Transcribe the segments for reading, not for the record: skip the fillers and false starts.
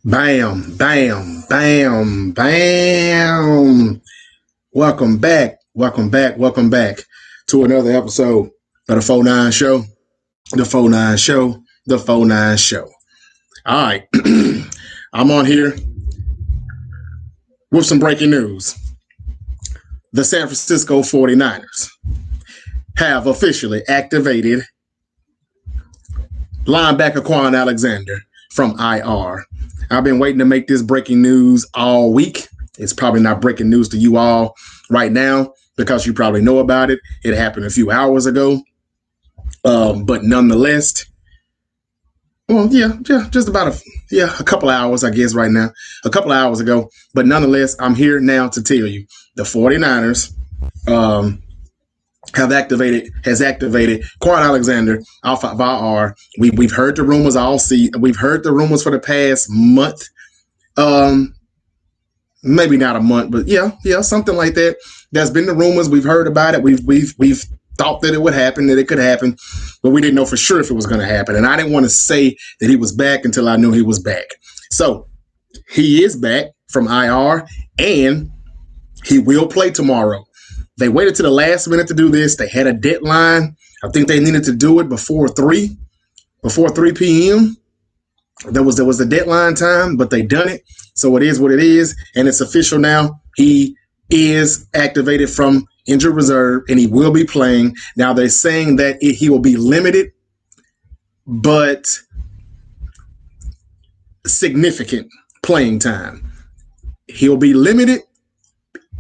Bam, bam, bam, bam. Welcome back. Welcome back to another episode of the 49 Show. The 49 Show. The 49 Show. All right. I'm on here with some breaking news. The San Francisco 49ers have officially activated linebacker Kwon Alexander from IR. I've been waiting to make this breaking news all week. It's probably not breaking news to you all right now because you probably know about it. It happened a few hours ago. But nonetheless, just about a couple of hours, I guess, right now. A couple of hours ago. But nonetheless, I'm here now to tell you the 49ers has activated Kwon Alexander off of IR. We've heard the rumors all we've heard the rumors for the past month. Maybe not a month, but yeah, something like that. There's been the rumors. We've heard about it. We've thought that it would happen, that it could happen, but we didn't know for sure if it was going to happen. And I didn't want to say that he was back until I knew he was back. So he is back from IR, and he will play tomorrow. They waited to the last minute to do this. They had a deadline. I think they needed to do it before 3 p.m. There was the deadline time, but they done it. So it is what it is, and it's official now. He is activated from injured reserve, and he will be playing. Now they're saying that he will be limited, but significant playing time. He'll be limited.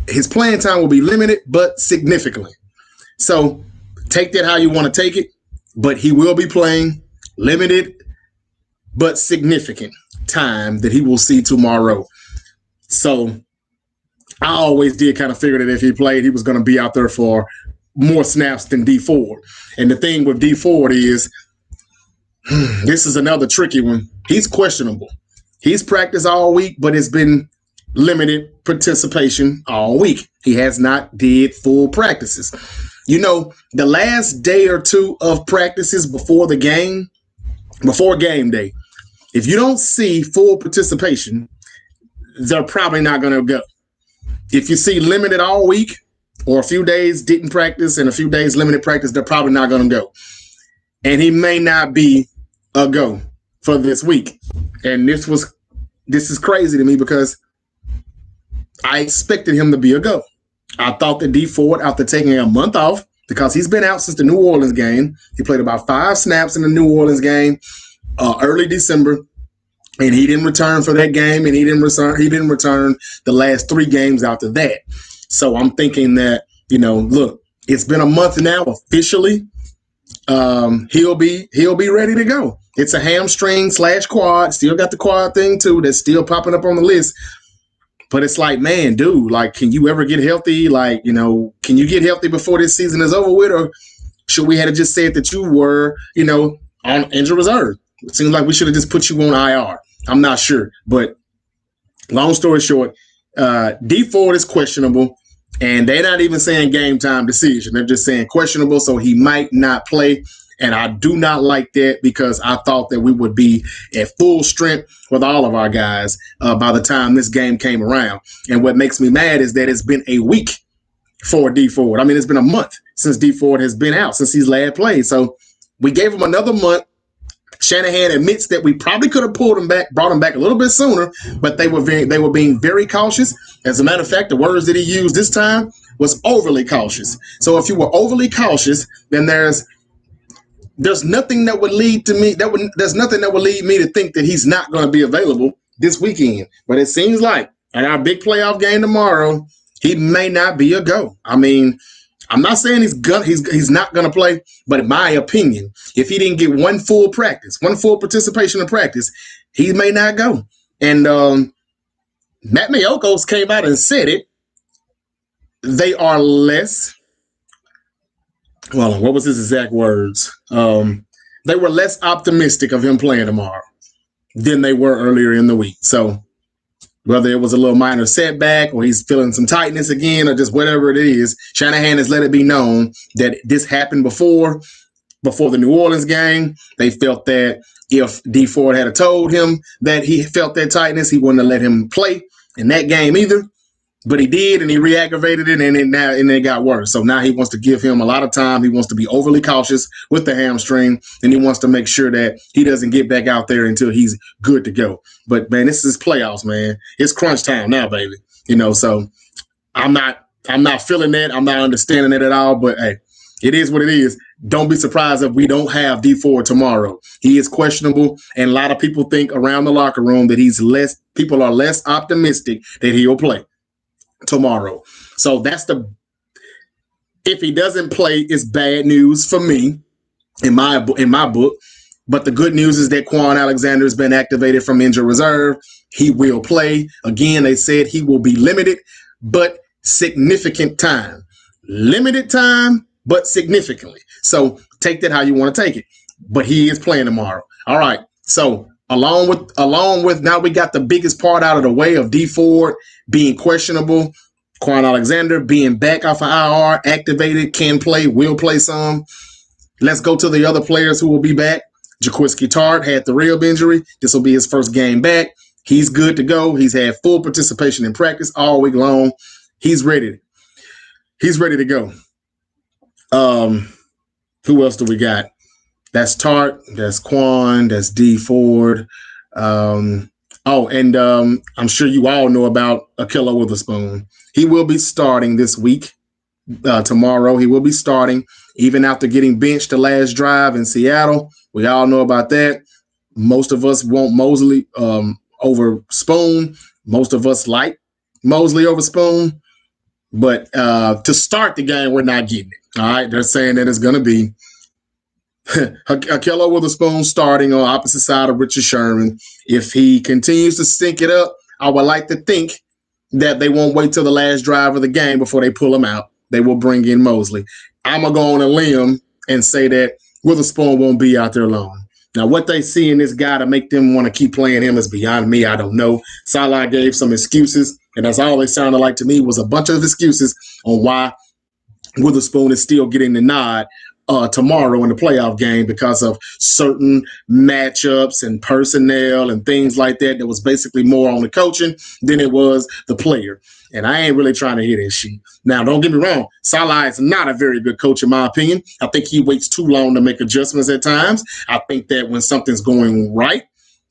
His playing time will be limited, but significantly. So take that how you want to take it, but he will be playing limited, but significant time that he will see tomorrow. So I always did kind of figure that if he played, he was going to be out there for more snaps than D Ford. And the thing with D Ford is, this is another tricky one. He's questionable. He's practiced all week, but it's been limited participation all week. He has not did full practices. You know, the last day or two of practices before game day, if you don't see full participation, they're probably not going to go. If you see limited all week or a few days didn't practice and a few days limited practice, they're probably not going to go. And he may not be a go for this week. And this is crazy to me because I expected him to be a go. I thought that D Ford, after taking a month off, because he's been out since the New Orleans game, he played about 5 snaps in the New Orleans game early December, and he didn't return for that game, and he didn't return the last 3 games after that. So I'm thinking that, look, it's been a month now officially. He'll be ready to go. It's a hamstring / quad. Still got the quad thing too. That's still popping up on the list. But it's like, man, dude, like, can you ever get healthy? Like, can you get healthy before this season is over with? Or should we have just said that you were, on injured reserve? It seems like we should have just put you on IR. I'm not sure. But long story short, D Ford is questionable. And they're not even saying game time decision. They're just saying questionable, so he might not play. And I do not like that because I thought that we would be at full strength with all of our guys by the time this game came around. And what makes me mad is that it's been a week for D Ford. I mean, it's been a month since D Ford has been out, since he's last played. So we gave him another month. Shanahan admits that we probably could have brought him back a little bit sooner, but they were being very cautious. As a matter of fact, the words that he used this time was overly cautious. So if you were overly cautious, then there's nothing that would lead to me. There's nothing that would lead me to think that he's not going to be available this weekend. But it seems like at our big playoff game tomorrow, he may not be a go. I mean, I'm not saying he's not going to play, but in my opinion, if he didn't get one full participation in practice, he may not go. And Matt Mayokos came out and said it. They are less. Well, what was his exact words? They were less optimistic of him playing tomorrow than they were earlier in the week. So whether it was a little minor setback or he's feeling some tightness again or just whatever it is, Shanahan has let it be known that this happened before. before the New Orleans game. They felt that if D Ford had told him that he felt that tightness, he wouldn't have let him play in that game either. But he did, and he re-aggravated it, and it got worse. So now he wants to give him a lot of time. He wants to be overly cautious with the hamstring, and he wants to make sure that he doesn't get back out there until he's good to go. But, man, this is playoffs, man. It's crunch time now, baby. So I'm not feeling that. I'm not understanding it at all. But, hey, it is what it is. Don't be surprised if we don't have D Ford tomorrow. He is questionable, and a lot of people think around the locker room that people are less optimistic that he'll play tomorrow. So if he doesn't play, it's bad news for me in my book. But the good news is that Kwon Alexander has been activated from injured reserve. He will play. Again, they said he will be limited, but significant time. Limited time, but significantly. So take that how you want to take it. But he is playing tomorrow. All right. So along with now we got the biggest part out of the way of D Ford being questionable, Kwon Alexander being back off of IR, activated, can play, will play some. Let's go to the other players who will be back. Jaquiski Tartt had the rib injury. This will be his first game back. He's good to go. He's had full participation in practice all week long. He's ready. He's ready to go. Who else do we got? That's Tartt. That's Kwon. That's D Ford. I'm sure you all know about Ahkello Witherspoon. He will be starting this week. Tomorrow, he will be starting, even after getting benched the last drive in Seattle. We all know about that. Most of us want Mosley over Spoon. Most of us like Mosley over Spoon. But to start the game, we're not getting it. All right, they're saying that it's going to be Ahkello Witherspoon starting on opposite side of Richard Sherman. If he continues to stink it up, I would like to think that they won't wait till the last drive of the game before they pull him out. They will bring in Mosley. I'm going to go on a limb and say that Witherspoon won't be out there long. Now, what they see in this guy to make them want to keep playing him is beyond me. I don't know. Salah gave some excuses, and that's all it sounded like to me was a bunch of excuses on why Witherspoon is still getting the nod tomorrow in the playoff game because of certain matchups and personnel and things like that. That was basically more on the coaching than it was the player. And I ain't really trying to hear that shit. Now, don't get me wrong. Salah is not a very good coach, in my opinion. I think he waits too long to make adjustments at times. I think that when something's going right,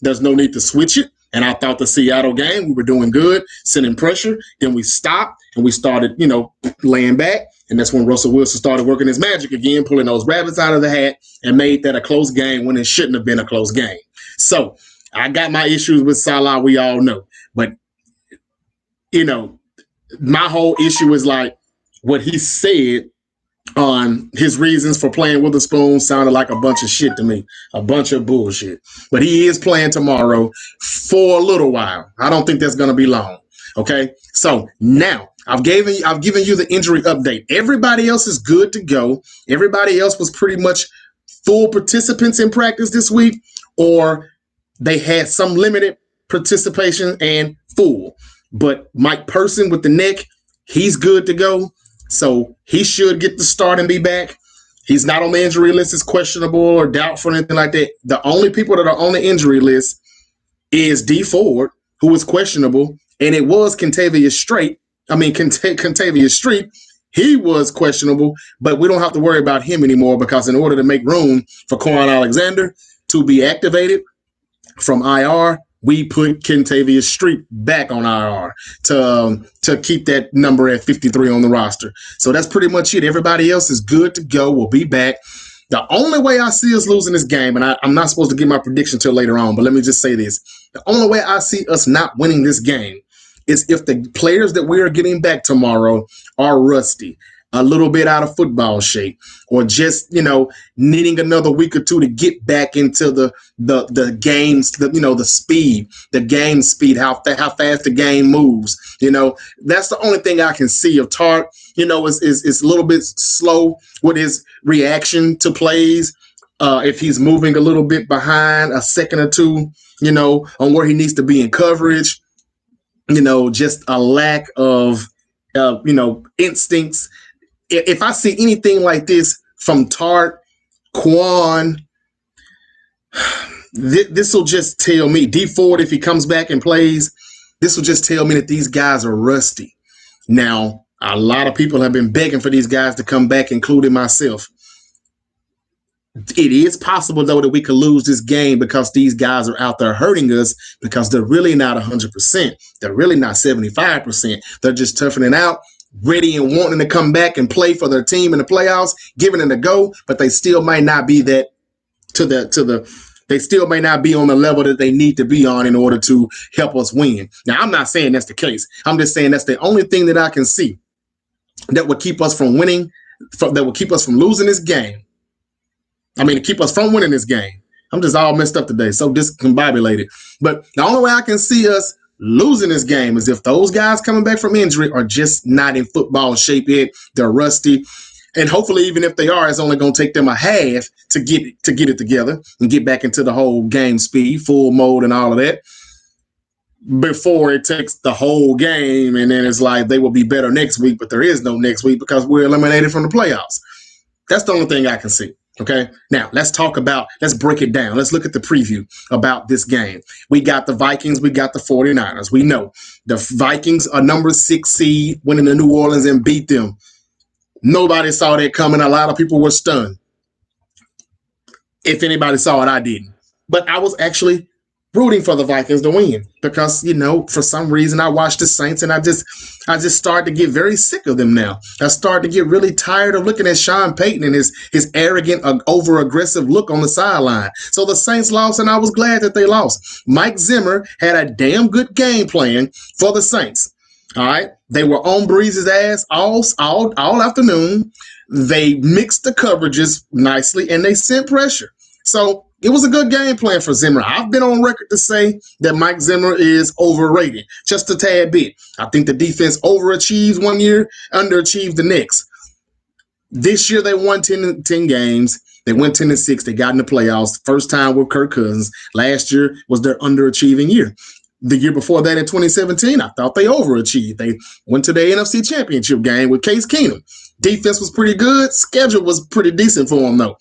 there's no need to switch it. And I thought the Seattle game, we were doing good, sending pressure. Then we stopped and we started, laying back. And that's when Russell Wilson started working his magic again, pulling those rabbits out of the hat and made that a close game when it shouldn't have been a close game. So I got my issues with Salah, we all know. But, my whole issue is like what he said on his reasons for playing Witherspoon sounded like a bunch of shit to me, a bunch of bullshit. But he is playing tomorrow for a little while. I don't think that's going to be long. Okay, so now I've given you the injury update. Everybody else is good to go. Everybody else was pretty much full participants in practice this week, or they had some limited participation and full. But Mike Person with the neck, he's good to go. So he should get the start and be back. He's not on the injury list. It's questionable or doubtful or anything like that. The only people that are on the injury list is D Ford, who is questionable, and it was Kentavious Street. He was questionable, but we don't have to worry about him anymore because in order to make room for Kwon Alexander to be activated from IR, we put Kentavious Street back on IR to keep that number at 53 on the roster. So that's pretty much it. Everybody else is good to go. We'll be back. The only way I see us losing this game, and I'm not supposed to give my prediction till later on, but let me just say this. The only way I see us not winning this game is if the players that we are getting back tomorrow are rusty, a little bit out of football shape, or just, needing another week or two to get back into the games, the speed, the game speed, how fast the game moves. That's the only thing I can see of Tartt. Is a little bit slow with his reaction to plays. If he's moving a little bit behind a second or two, on where he needs to be in coverage, just a lack of, instincts. If I see anything like this from Tartt, Kwon, this will just tell me, D Ford, if he comes back and plays, this will just tell me that these guys are rusty. Now, a lot of people have been begging for these guys to come back, including myself. It is possible, though, that we could lose this game because these guys are out there hurting us because they're really not 100%. They're really not 75%. They're just toughing it out, ready and wanting to come back and play for their team in the playoffs, giving it a go, but they still might not be that they still may not be on the level that they need to be on in order to help us win. Now, I'm not saying that's the case. I'm just saying that's the only thing that I can see that would keep us from winning, that would keep us from losing this game. I mean, to keep us from winning this game. I'm just all messed up today, so discombobulated. But the only way I can see us losing this game is if those guys coming back from injury are just not in football shape yet. They're rusty. And hopefully, even if they are, it's only going to take them a half to get it together and get back into the whole game speed, full mode, and all of that before it takes the whole game. And then it's like they will be better next week, but there is no next week because we're eliminated from the playoffs. That's the only thing I can see. Okay, now let's break it down. Let's look at the preview about this game. We got the Vikings, we got the 49ers. We know the Vikings are number 6 seed, went into New Orleans and beat them. Nobody saw that coming. A lot of people were stunned. If anybody saw it, I didn't. But I was actually rooting for the Vikings to win because, for some reason I watched the Saints and I just started to get very sick of them now. I started to get really tired of looking at Sean Payton and his arrogant, over-aggressive look on the sideline. So the Saints lost, and I was glad that they lost. Mike Zimmer had a damn good game plan for the Saints. All right. They were on Breeze's ass all afternoon. They mixed the coverages nicely and they sent pressure. So it was a good game plan for Zimmer. I've been on record to say that Mike Zimmer is overrated just a tad bit. I think the defense overachieves one year, underachieved the next. This year they won 10 games. They went 10-6. They got in the playoffs. First time with Kirk Cousins. Last year was their underachieving year. The year before that in 2017, I thought they overachieved. They went to the NFC Championship game with Case Keenum. Defense was pretty good. Schedule was pretty decent for them, though.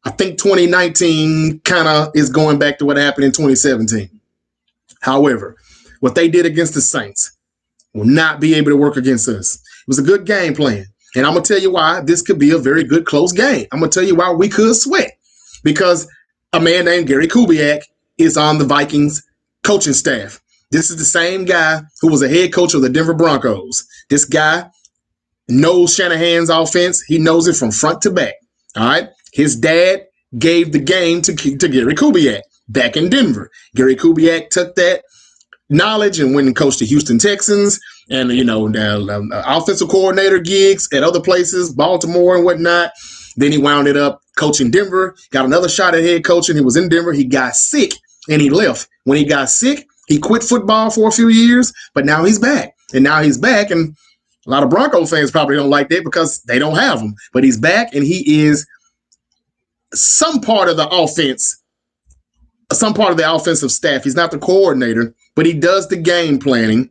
I think 2019 kind of is going back to what happened in 2017. However, what they did against the Saints will not be able to work against us. It was a good game plan. And I'm going to tell you why this could be a very good close game. I'm going to tell you why we could sweat. Because a man named Gary Kubiak is on the Vikings coaching staff. This is the same guy who was a head coach of the Denver Broncos. This guy knows Shanahan's offense. He knows it from front to back. All right. His dad gave the game to Gary Kubiak back in Denver. Gary Kubiak took that knowledge and went and coached the Houston Texans and, the offensive coordinator gigs at other places, Baltimore and whatnot. Then he wound it up coaching Denver, got another shot at head coaching. He was in Denver. He got sick and he left. When he got sick, he quit football for a few years, but now he's back. And a lot of Bronco fans probably don't like that because they don't have him. But he's back, and he is some part of the offense, some part of the offensive staff. He's not the coordinator, but he does the game planning.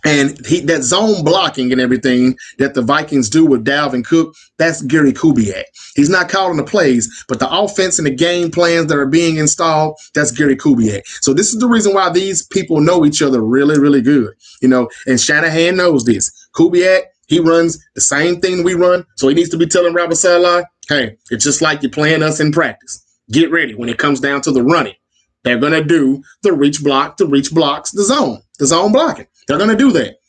And that zone blocking and everything that the Vikings do with Dalvin Cook, that's Gary Kubiak. He's not calling the plays, but the offense and the game plans that are being installed, that's Gary Kubiak. So this is the reason why these people know each other really, really good. And Shanahan knows this. Kubiak, he runs the same thing we run, so he needs to be telling Robert Saleh, hey, it's just like you're playing us in practice. Get ready when it comes down to the running. They're going to do the reach blocks, the zone blocking. They're going to do that.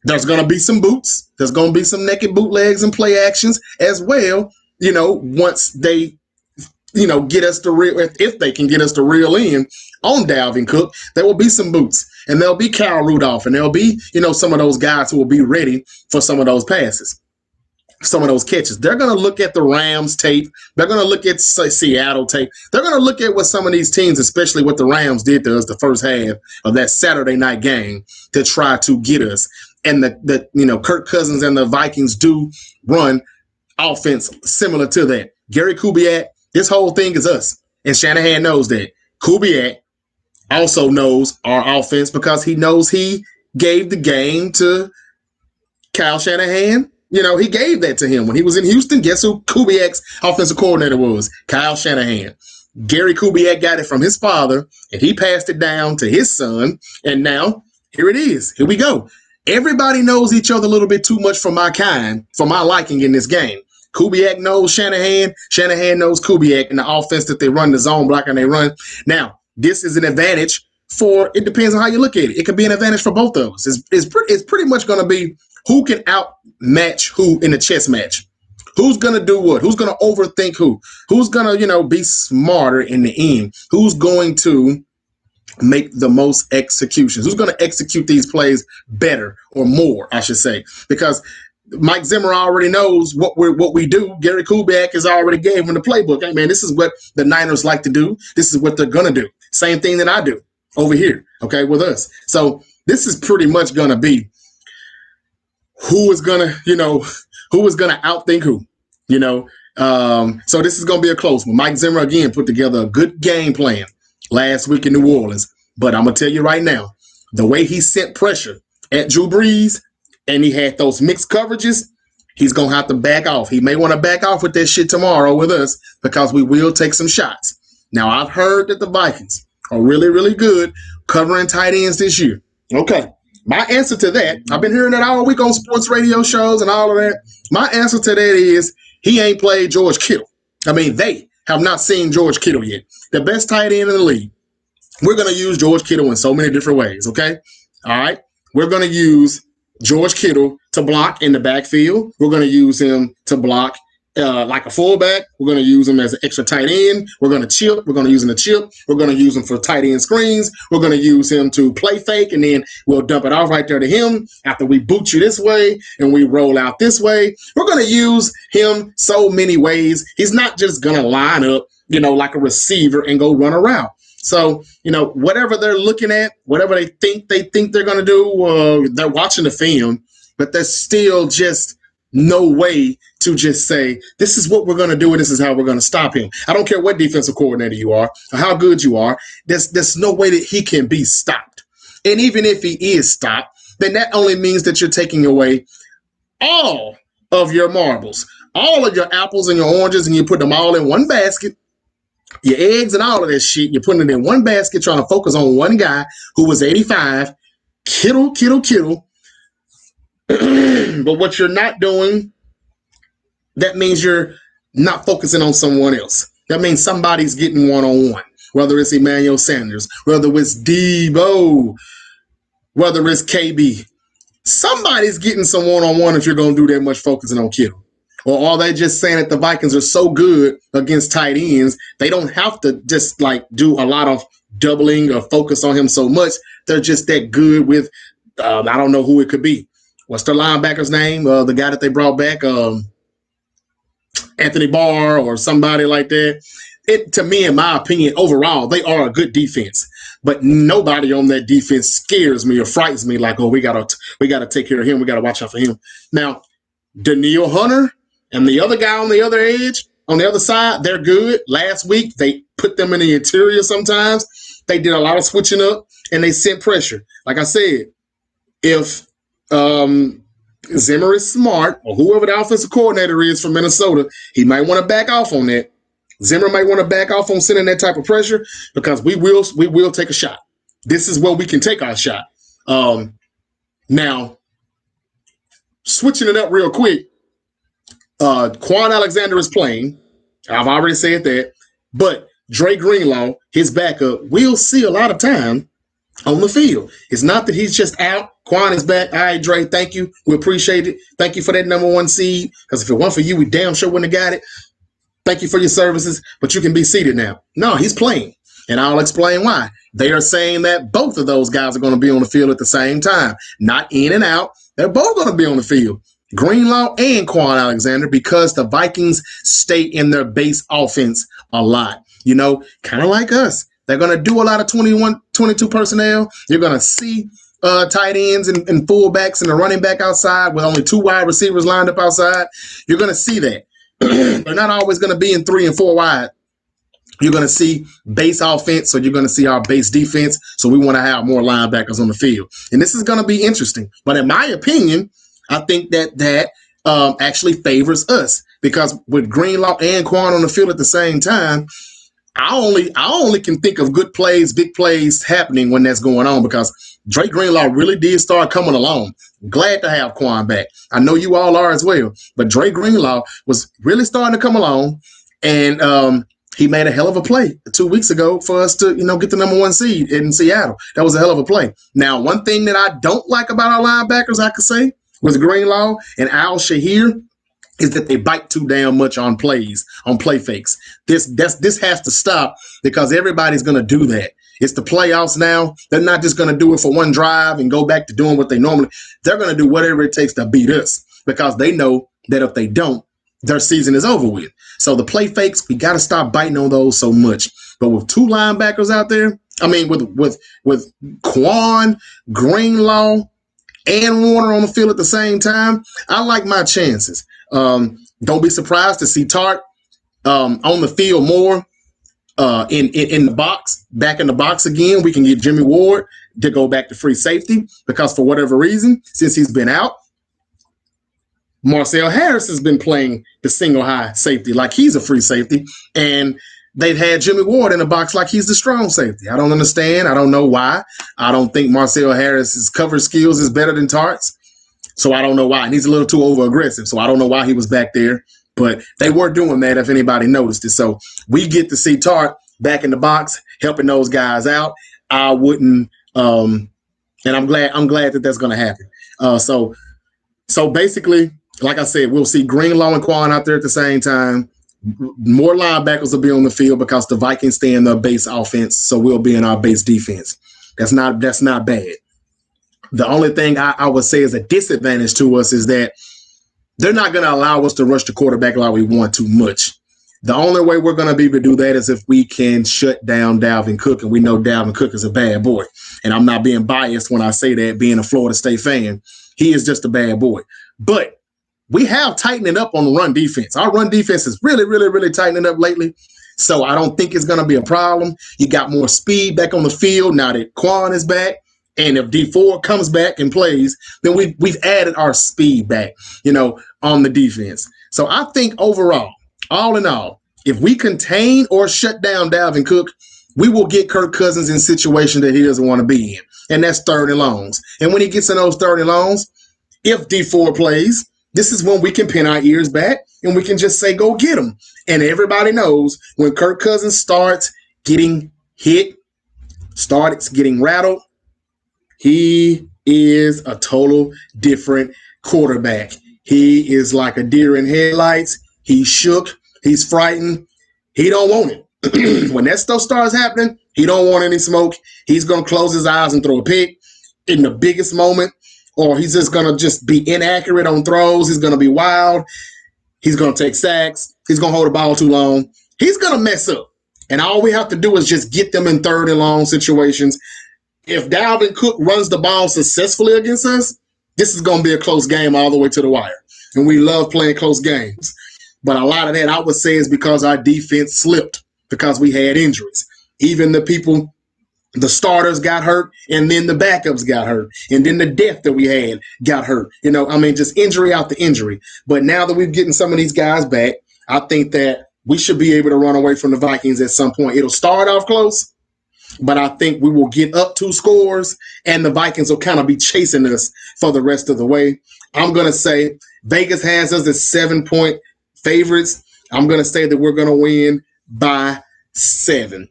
There's going to be some boots. There's going to be some naked bootlegs and play actions as well, once they, get us to reel, if they can get us to reel in on Dalvin Cook, there will be some boots. And there'll be Kyle Rudolph, and there'll be, some of those guys who will be ready for some of those passes, some of those catches. They're going to look at the Rams tape. They're going to look at Seattle tape. They're going to look at what some of these teams, especially what the Rams did to us the first half of that Saturday night game to try to get us. And Kirk Cousins and the Vikings do run offense similar to that. Gary Kubiak, this whole thing is us. And Shanahan knows that. Kubiak also knows our offense because he knows he gave the game to Kyle Shanahan He gave that to him. When he was in Houston, guess who Kubiak's offensive coordinator was? Kyle Shanahan. Gary Kubiak got it from his father, and he passed it down to his son, and now here it is. Here we go. Everybody knows each other a little bit too much for my liking in this game. Kubiak knows Shanahan. Shanahan knows Kubiak, and the offense that they run, the zone block, and they run. Now, this is an advantage it depends on how you look at it. It could be an advantage for both of us. It's pretty much going to be who can outmatch who in a chess match. Who's going to do what? Who's going to overthink who? Who's going to, be smarter in the end? Who's going to make the most executions? Who's going to execute these plays better or more, I should say? Because Mike Zimmer already knows what we do. Gary Kubiak has already gave him the playbook. Hey, man, this is what the Niners like to do. This is what they're going to do. Same thing that I do over here, okay, with us. So this is pretty much going to be who is going to outthink who, So this is going to be a close one. Mike Zimmer, again, put together a good game plan last week in New Orleans. But I'm going to tell you right now, the way he sent pressure at Drew Brees and he had those mixed coverages, he's going to have to back off. He may want to back off with that shit tomorrow with us because we will take some shots. Now, I've heard that the Vikings are really, really good covering tight ends this year. Okay. My answer to that, I've been hearing that all week on sports radio shows and all of that. My answer to that is he ain't played George Kittle. I mean, they have not seen George Kittle yet. The best tight end in the league. We're going to use George Kittle in so many different ways, okay? All right? We're going to use George Kittle to block in the backfield. We're going to use him to block like a fullback. We're going to use him as an extra tight end. We're going to chip. We're going to use him to chip. We're going to use him for tight end screens. We're going to use him to play fake, and then we'll dump it off right there to him after we boot you this way and we roll out this way. We're going to use him so many ways. He's not just going to line up, like a receiver and go run a route. So, whatever they're looking at, whatever they think they're going to do, they're watching the film, but there's still just no way to just say, this is what we're going to do and this is how we're going to stop him. I don't care what defensive coordinator you are or how good you are. There's no way that he can be stopped. And even if he is stopped, then that only means that you're taking away all of your marbles, all of your apples and your oranges, and you put them all in one basket. Your eggs and all of that shit, you're putting it in one basket trying to focus on one guy who was 85, Kittle. But what you're not doing, that means you're not focusing on someone else. That means somebody's getting one-on-one, whether it's Emmanuel Sanders, whether it's Debo, whether it's KB. Somebody's getting some one-on-one if you're going to do that much focusing on Kittle. Or are they just saying that the Vikings are so good against tight ends, they don't have to just do a lot of doubling or focus on him so much. They're just that good with, I don't know who it could be. What's the linebacker's name? The guy that they brought back, Anthony Barr or somebody like that. To me, in my opinion, overall, they are a good defense. But nobody on that defense scares me or frightens me like, we gotta take care of him. We gotta watch out for him. Now, Danielle Hunter and the other guy on the other edge, on the other side, they're good. Last week, they put them in the interior sometimes. They did a lot of switching up, and they sent pressure. Like I said, if Zimmer is smart, or whoever the offensive coordinator is from Minnesota, he might want to back off on that. Zimmer might want to back off on sending that type of pressure because we will take a shot. This is where we can take our shot. Now, switching it up real quick, Kwon Alexander is playing. I've already said that. But Dre Greenlaw, his backup, we'll see a lot of time on the field. It's not that he's just out. Kwon is back. All right, Dre, thank you. We appreciate it. Thank you for that number one seed. Because if it weren't for you, we damn sure wouldn't have got it. Thank you for your services, but you can be seated now. No, he's playing. And I'll explain why. They are saying that both of those guys are going to be on the field at the same time. Not in and out. They're both going to be on the field. Greenlaw and Kwon Alexander, because the Vikings stay in their base offense a lot. Kind of like us. They're going to do a lot of 21, 22 personnel. You're going to see tight ends and fullbacks and a running back outside with only two wide receivers lined up outside. You're going to see that. They're not always going to be in 3 and 4 wide. You're going to see base offense, so you're going to see our base defense. So we want to have more linebackers on the field. And this is going to be interesting. But in my opinion, I think that actually favors us, because with Greenlaw and Kwon on the field at the same time, I only can think of good plays, big plays happening when that's going on, because Drake Greenlaw really did start coming along. Glad to have Kwon back. I know you all are as well, but Drake Greenlaw was really starting to come along, and he made a hell of a play 2 weeks ago for us to, get the #1 seed in Seattle. That was a hell of a play. Now, one thing that I don't like about our linebackers, I could say, with Greenlaw and Al Shahir, is that they bite too damn much on plays, on play fakes. This has to stop, because everybody's going to do that. It's the playoffs now. They're not just going to do it for one drive and go back to doing what they normally. They're going to do whatever it takes to beat us, because they know that if they don't, their season is over with. So the play fakes, we got to stop biting on those so much. But with two linebackers out there, with Kwon, Greenlaw, and Warner on the field at the same time, I like my chances. Don't be surprised to see Tart on the field more, in the box, back in the box again. We can get Jimmy Ward to go back to free safety, because for whatever reason, since he's been out, Marcel Harris has been playing the single high safety like he's a free safety, and they've had Jimmy Ward in the box like he's the strong safety. I don't understand. I don't know why. I don't think Marcel Harris's cover skills is better than Tart's. So I don't know why. And he's a little too over-aggressive. So I don't know why he was back there. But they were doing that, if anybody noticed it. So we get to see Tart back in the box, helping those guys out. I wouldn't and I'm glad that that's going to happen. So basically, like I said, we'll see Greenlaw and Kwon out there at the same time. More linebackers will be on the field, because the Vikings stay in their base offense, so we'll be in our base defense. That's not bad. The only thing I would say is a disadvantage to us is that they're not going to allow us to rush the quarterback like we want too much. The only way we're going to be able to do that is if we can shut down Dalvin Cook, and we know Dalvin Cook is a bad boy. And I'm not being biased when I say that, being a Florida State fan. He is just a bad boy. But we have tightened it up on the run defense. Our run defense is really, really, really tightening up lately. So I don't think it's going to be a problem. You got more speed back on the field now that Kwon is back. And if D4 comes back and plays, then we've added our speed back, on the defense. So I think overall, all in all, if we contain or shut down Dalvin Cook, we will get Kirk Cousins in situations that he doesn't want to be in. And that's 3rd and longs. And when he gets in those 3rd and longs, if D4 plays, this is when we can pin our ears back and we can just say, go get him. And everybody knows when Kirk Cousins starts getting hit, starts getting rattled, he is a total different quarterback. He is like a deer in headlights. He's shook. He's frightened. He don't want it. When that stuff starts happening, he don't want any smoke. He's going to close his eyes and throw a pick in the biggest moment, or he's just going to just be inaccurate on throws. He's going to be wild. He's going to take sacks. He's going to hold the ball too long. He's going to mess up. And all we have to do is just get them in 3rd and long situations. If Dalvin Cook runs the ball successfully against us, this is going to be a close game all the way to the wire. And we love playing close games. But a lot of that, I would say, is because our defense slipped, because we had injuries. Even the starters got hurt, and then the backups got hurt. And then the depth that we had got hurt. Just injury out the injury. But now that we're getting some of these guys back, I think that we should be able to run away from the Vikings at some point. It'll start off close, but I think we will get up 2 scores, and the Vikings will kind of be chasing us for the rest of the way. I'm going to say Vegas has us as 7-point favorites. I'm going to say that we're going to win by 7.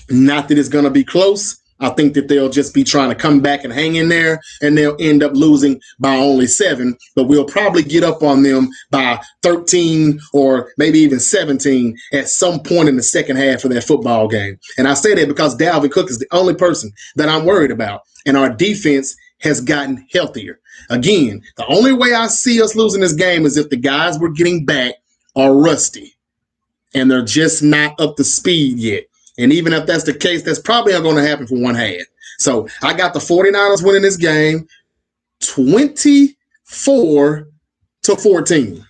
Not that it's going to be close. I think that they'll just be trying to come back and hang in there, and they'll end up losing by only 7. But we'll probably get up on them by 13 or maybe even 17 at some point in the second half of that football game. And I say that because Dalvin Cook is the only person that I'm worried about, and our defense has gotten healthier. Again, the only way I see us losing this game is if the guys we're getting back are rusty and they're just not up to speed yet. And even if that's the case, that's probably not going to happen for one half. So I got the 49ers winning this game 24-14.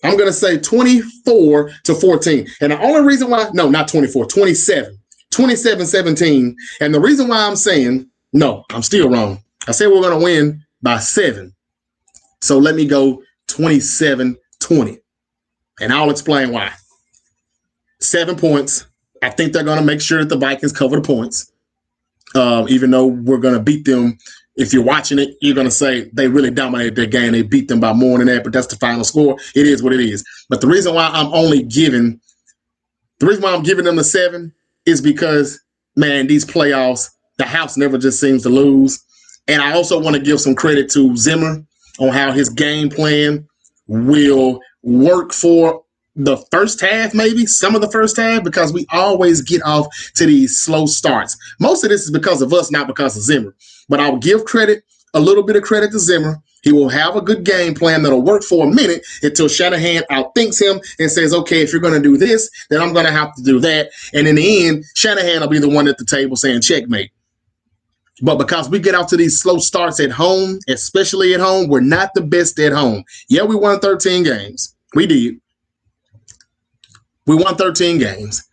I'm going to say 24-14. And the only reason why, no, not 24, 27. 27-17. And the reason why I'm saying, no, I'm still wrong. I said we're going to win by 7. So let me go 27-20. And I'll explain why. 7 points. I think they're going to make sure that the Vikings cover the points. Even though we're going to beat them. If you're watching it, you're going to say they really dominated their game. They beat them by more than that, but that's the final score. It is what it is. But the reason why I'm giving them the 7 is because, man, these playoffs, the house never just seems to lose. And I also want to give some credit to Zimmer on how his game plan will work for the first half, maybe some of the first half, because we always get off to these slow starts. Most of this is because of us, not because of Zimmer. But I'll give a little bit of credit to Zimmer. He will have a good game plan that'll work for a minute until Shanahan outthinks him and says, okay, if you're going to do this, then I'm going to have to do that. And in the end, Shanahan will be the one at the table saying checkmate. But because we get out to these slow starts at home, especially at home, we're not the best at home. Yeah, we won 13 games. We did. We won 13 games.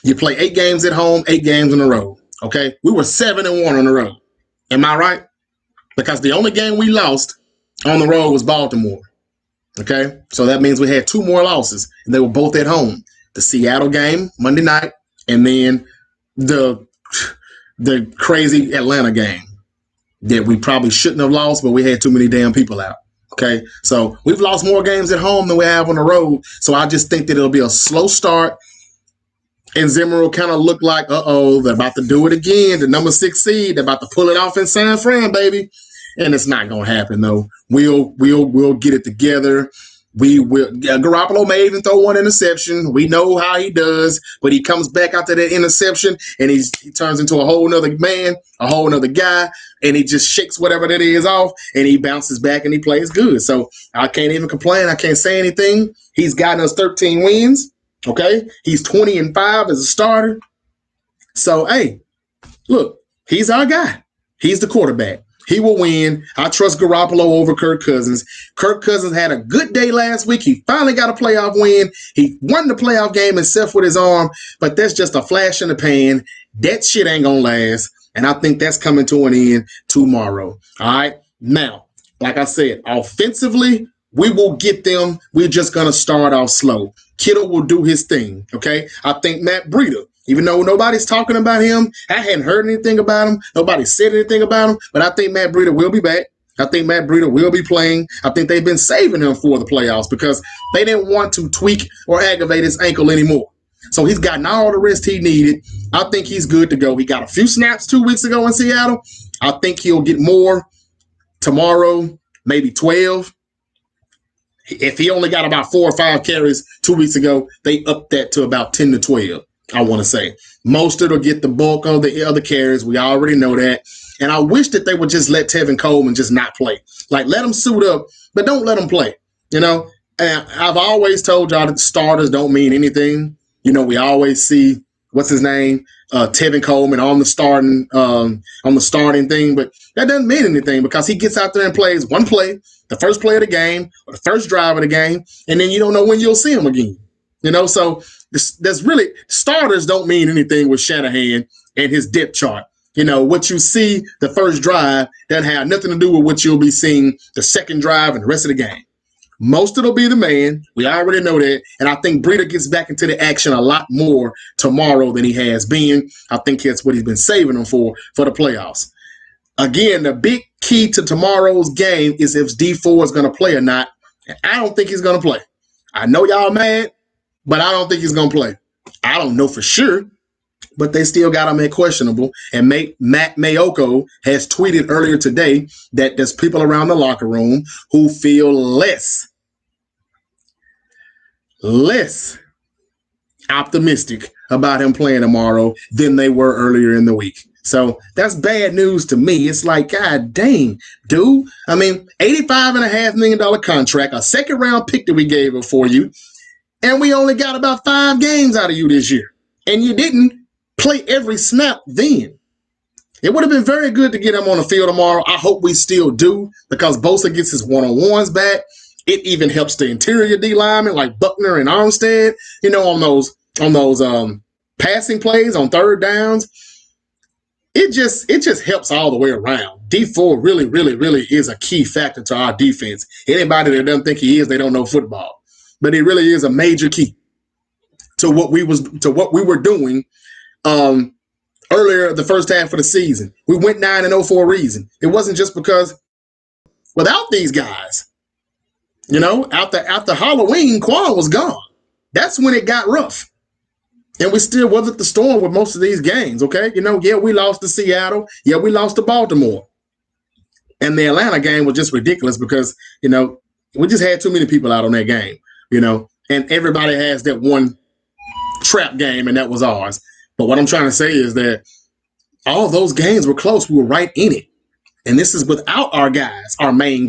You play 8 games at home, 8 games on the road. Okay? We were 7-1 on the road. Am I right? Because the only game we lost on the road was Baltimore. Okay? So that means we had 2 more losses, and they were both at home. The Seattle game, Monday night, and then the crazy Atlanta game that we probably shouldn't have lost, but we had too many damn people out. Okay, so we've lost more games at home than we have on the road. So I just think that it'll be a slow start, and Zimmer will kind of look like, they're about to do it again. The number 6 seed, they're about to pull it off in San Fran, baby. And it's not gonna happen though. We'll get it together. We will. Garoppolo may even throw one interception. We know how he does, but he comes back after that interception and he turns into a whole nother man, a whole nother guy, and he just shakes whatever that is off and he bounces back and he plays good. So I can't even complain. I can't say anything. He's gotten us 13 wins. Okay, he's 20-5 as a starter. So hey, look, he's our guy. He's the quarterback. He will win. I trust Garoppolo over Kirk Cousins. Kirk Cousins had a good day last week. He finally got a playoff win. He won the playoff game except with his arm, but that's just a flash in the pan. That shit ain't going to last, and I think that's coming to an end tomorrow. All right? Now, like I said, offensively, we will get them. We're just going to start off slow. Kittle will do his thing, okay? I think Matt Breida, even though nobody's talking about him, I hadn't heard anything about him. Nobody said anything about him, but I think Matt Breida will be back. I think Matt Breida will be playing. I think they've been saving him for the playoffs because they didn't want to tweak or aggravate his ankle anymore. So he's gotten all the rest he needed. I think he's good to go. He got a few snaps 2 weeks ago in Seattle. I think he'll get more tomorrow, maybe 12. If he only got about 4 or 5 carries 2 weeks ago, they upped that to about 10 to 12. I want to say Mostert will get the bulk of the other carries. We already know that. And I wish that they would just let Tevin Coleman just not play. Like, let him suit up, but don't let him play. You know, and I've always told y'all that starters don't mean anything. You know, we always see, what's his name? Tevin Coleman on the starting thing, but that doesn't mean anything because he gets out there and plays one play, the first play of the game, or the first drive of the game, and then you don't know when you'll see him again. You know, so there's really starters don't mean anything with Shanahan and his depth chart. You know, what you see the first drive doesn't have nothing to do with what you'll be seeing the second drive and the rest of the game. Most of it'll be the man. We already know that. And I think Breida gets back into the action a lot more tomorrow than he has been. I think that's what he's been saving him for the playoffs. Again, the big key to tomorrow's game is if D4 is going to play or not. And I don't think he's going to play. I know y'all mad, but I don't think he's going to play. I don't know for sure, but they still got him at questionable. And Matt Mayoko has tweeted earlier today that there's people around the locker room who feel less optimistic about him playing tomorrow than they were earlier in the week. So that's bad news to me. It's like, God dang, dude. I mean, $85.5 million contract, a second-round pick that we gave it for you, and we only got about 5 games out of you this year. And you didn't play every snap then. It would have been very good to get him on the field tomorrow. I hope we still do because Bosa gets his one-on-ones back. It even helps the interior D linemen like Buckner and Armstead, you know, on those passing plays on third downs. it just helps all the way around. D4 really, really, really is a key factor to our defense. Anybody that doesn't think he is, they don't know football. But it really is a major key to what we were doing earlier the first half of the season. We went 9-0 for a reason. It wasn't just because without these guys, after Halloween, Kwon was gone. That's when it got rough. And we still weathered the storm with most of these games, okay? We lost to Seattle. Yeah, we lost to Baltimore. And the Atlanta game was just ridiculous because, we just had too many people out on that game, and everybody has that one trap game, and that was ours. But what I'm trying to say is that all those games were close. We were right in it. And this is without our guys, our main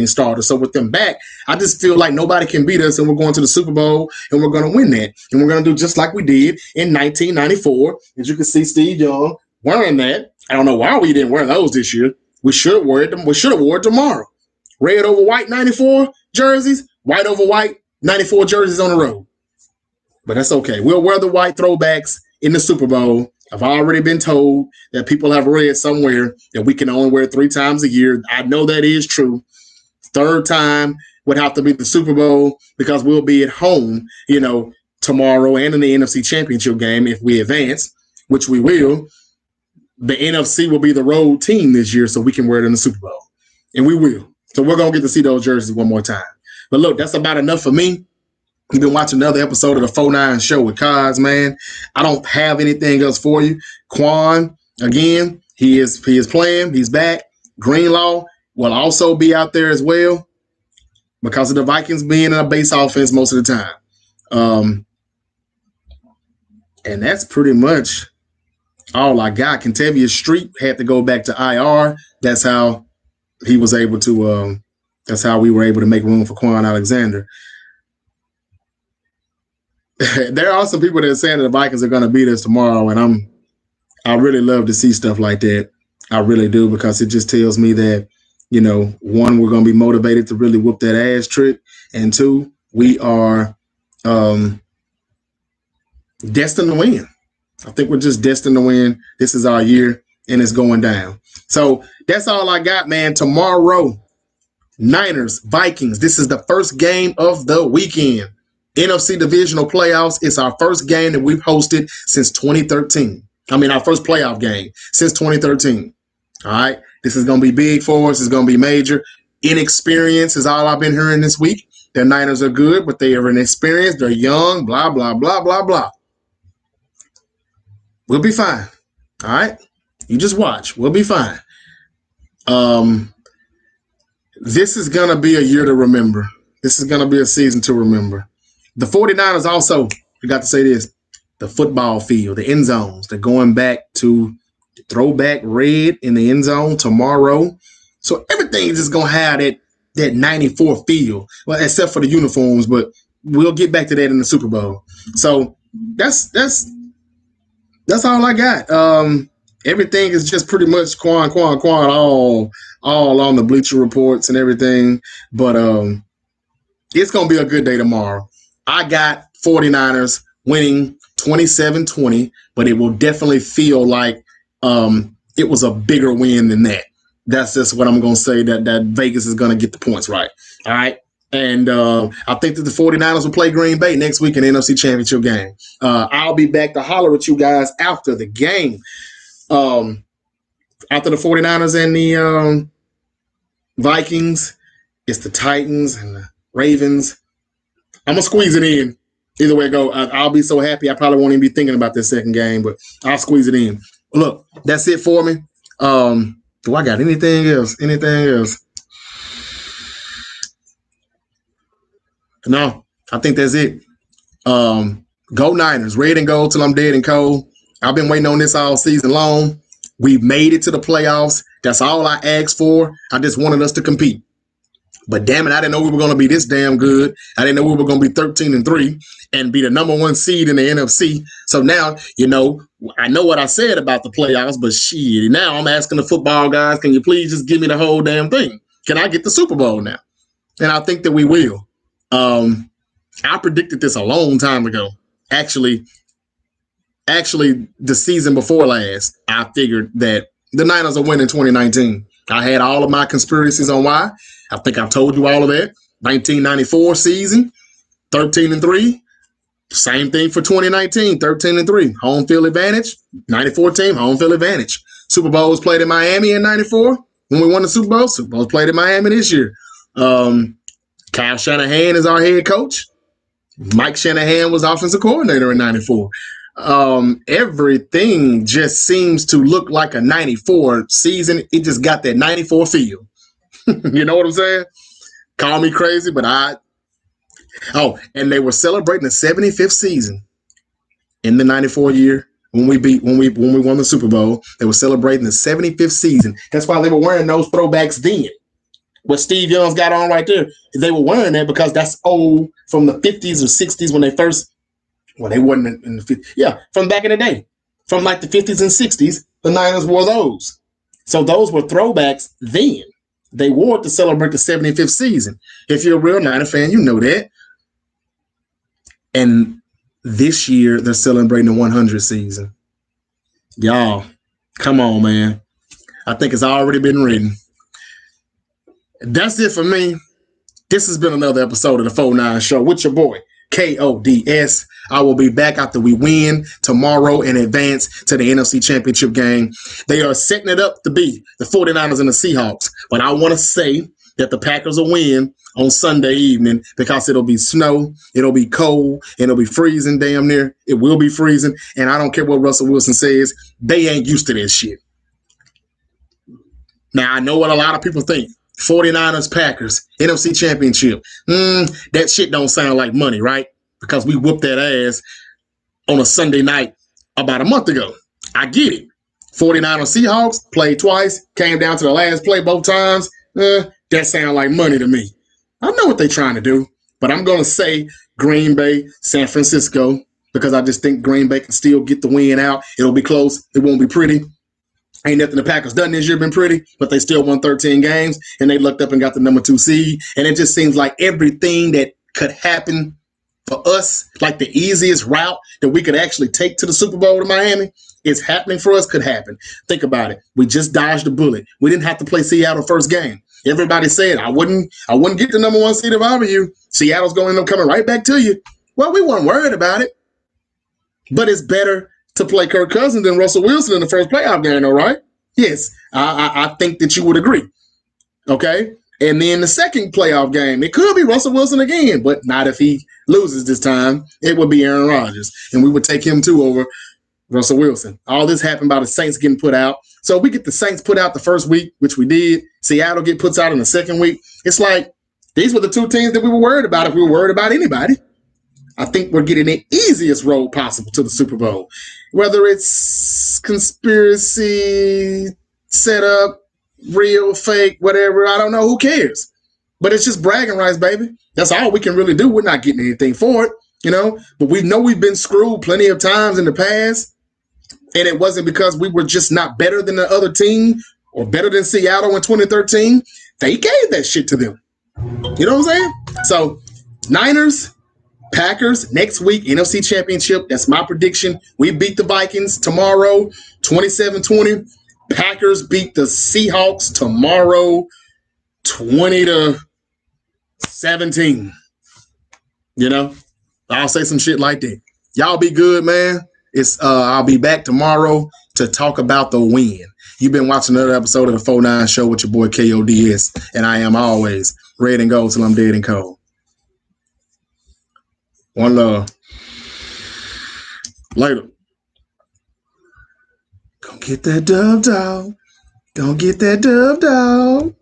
starters. So with them back, I just feel like nobody can beat us, and we're going to the Super Bowl, and we're going to win that. And we're going to do just like we did in 1994. As you can see, Steve Young wearing that. I don't know why we didn't wear those this year. We should have worn them. We should have worn it tomorrow. Red over white 94 jerseys, white over white 94 jerseys on the road. But that's okay. We'll wear the white throwbacks in the Super Bowl. I've already been told that people have read somewhere that we can only wear 3 times a year. I know that is true. Third time would have to be the Super Bowl because we'll be at home, tomorrow and in the NFC Championship game if we advance, which we will. The NFC will be the road team this year, so we can wear it in the Super Bowl. And we will. So we're going to get to see those jerseys one more time. But look, that's about enough for me. You've been watching another episode of the 4-9 Show with Kaz, man. I don't have anything else for you. Kwon, again, he is playing. He's back. Greenlaw will also be out there as well because of the Vikings being in a base offense most of the time. And that's pretty much all I got. Kentavious Street had to go back to IR. That's how he was able to that's how we were able to make room for Kwon Alexander. There are some people that are saying that the Vikings are going to beat us tomorrow, and I really love to see stuff like that. I really do, because it just tells me that, one, we're going to be motivated to really whoop that ass trick, and 2, we are destined to win. I think we're just destined to win. This is our year, and it's going down. So that's all I got, man. Tomorrow, Niners, Vikings. This is the first game of the weekend. NFC Divisional Playoffs. It's our first game that we've hosted since 2013. Our first playoff game since 2013. All right. This is going to be big for us. It's going to be major. Inexperience is all I've been hearing this week. The Niners are good, but they are inexperienced. They're young, blah, blah, blah, blah, blah. We'll be fine. All right. You just watch. We'll be fine. This is going to be a year to remember. This is going to be a season to remember. The 49ers also, I got to say this, the football field, the end zones, they're going back to throwback red in the end zone tomorrow. So everything is just going to have that 94 feel, well, except for the uniforms, but we'll get back to that in the Super Bowl. So that's all I got. Everything is just pretty much Kwon, all on the Bleacher Reports and everything. But it's going to be a good day tomorrow. I got 49ers winning 27-20, but it will definitely feel like it was a bigger win than that. That's just what I'm going to say, that Vegas is going to get the points right. All right. And I think that the 49ers will play Green Bay next week in the NFC Championship game. I'll be back to holler at you guys after the game. After the 49ers and the Vikings, it's the Titans and the Ravens. I'm going to squeeze it in. Either way it go, I'll be so happy I probably won't even be thinking about this second game, but I'll squeeze it in. Look, that's it for me. Do I got anything else? No, I think that's it. Go Niners. Red and gold till I'm dead and cold. I've been waiting on this all season long. We've made it to the playoffs. That's all I asked for. I just wanted us to compete. But damn it, I didn't know we were going to be this damn good. I didn't know we were going to be 13-3 and be the number 1 seed in the NFC. So now, I know what I said about the playoffs, but shit, now I'm asking the football guys, can you please just give me the whole damn thing? Can I get the Super Bowl now? And I think that we will. I predicted this a long time ago. Actually, Actually, the season before last, I figured that the Niners will win in 2019. I had all of my conspiracies on why. I think I've told you all of that. 1994 season, 13-3. Same thing for 2019, 13-3. Home field advantage. 94 team, home field advantage. Super Bowl was played in Miami in 94. When we won the Super Bowl, Super Bowl was played in Miami this year. Kyle Shanahan is our head coach. Mike Shanahan was offensive coordinator in 94. Everything just seems to look like a 94 season. It just got that 94 feel. You know what I'm saying? Call me crazy, but and they were celebrating the 75th season in the 94 year when we won the Super Bowl. They were celebrating the 75th season. That's why they were wearing those throwbacks then. What Steve Young's got on right there, they were wearing that because that's old from the 50s or 60s when they first. Well, they wasn't in the 50s. Yeah, from back in the day. From like the 50s and 60s, the Niners wore those. So those were throwbacks then. They wore it to celebrate the 75th season. If you're a real Niner fan, you know that. And this year, they're celebrating the 100th season. Y'all, come on, man. I think it's already been written. That's it for me. This has been another episode of the 4-9 Show with your boy, KODS. I will be back after we win tomorrow and advance to the NFC Championship game. They are setting it up to be the 49ers and the Seahawks. But I want to say that the Packers will win on Sunday evening because it'll be snow, it'll be cold, and it'll be freezing damn near. It will be freezing. And I don't care what Russell Wilson says. They ain't used to this shit. Now, I know what a lot of people think. 49ers, Packers, NFC Championship. That shit don't sound like money, right? Because we whooped that ass on a Sunday night about a month ago. I get it. 49ers, Seahawks, played twice, came down to the last play both times. That sound like money to me. I know what they're trying to do, but I'm going to say Green Bay, San Francisco, because I just think Green Bay can still get the win out. It'll be close. It won't be pretty. Ain't nothing the Packers done this year been pretty, but they still won 13 games, and they looked up and got the number 2 seed. And it just seems like everything that could happen for us, like the easiest route that we could actually take to the Super Bowl to Miami, is happening for us, could happen. Think about it. We just dodged a bullet. We didn't have to play Seattle first game. Everybody said, I wouldn't get the number 1 seed if I were you. Seattle's going to end up coming right back to you. Well, we weren't worried about it. But it's better to play Kirk Cousins than Russell Wilson in the first playoff game, though, right? Yes, I think that you would agree. Okay? And then the second playoff game, it could be Russell Wilson again, but not if he loses this time. It would be Aaron Rodgers, and we would take him too over Russell Wilson. All this happened by the Saints getting put out. So we get the Saints put out the first week, which we did. Seattle get put out in the second week. It's like these were the 2 teams that we were worried about if we were worried about anybody. I think we're getting the easiest road possible to the Super Bowl. Whether it's conspiracy, setup, real, fake, whatever, I don't know. Who cares? But it's just bragging rights, baby. That's all we can really do. We're not getting anything for it, you know. But we know we've been screwed plenty of times in the past. And it wasn't because we were just not better than the other team or better than Seattle in 2013. They gave that shit to them. You know what I'm saying? So, Niners, Packers, next week, NFC Championship. That's my prediction. We beat the Vikings tomorrow, 27-20. Packers beat the Seahawks tomorrow, 20-17. You know, I'll say some shit like that. Y'all be good, man. I'll be back tomorrow to talk about the win. You've been watching another episode of the 4-9 Show with your boy KODS, and I am always red and gold till I'm dead and cold. One love. Later. Go get that dub, dog. Go get that dub, dog.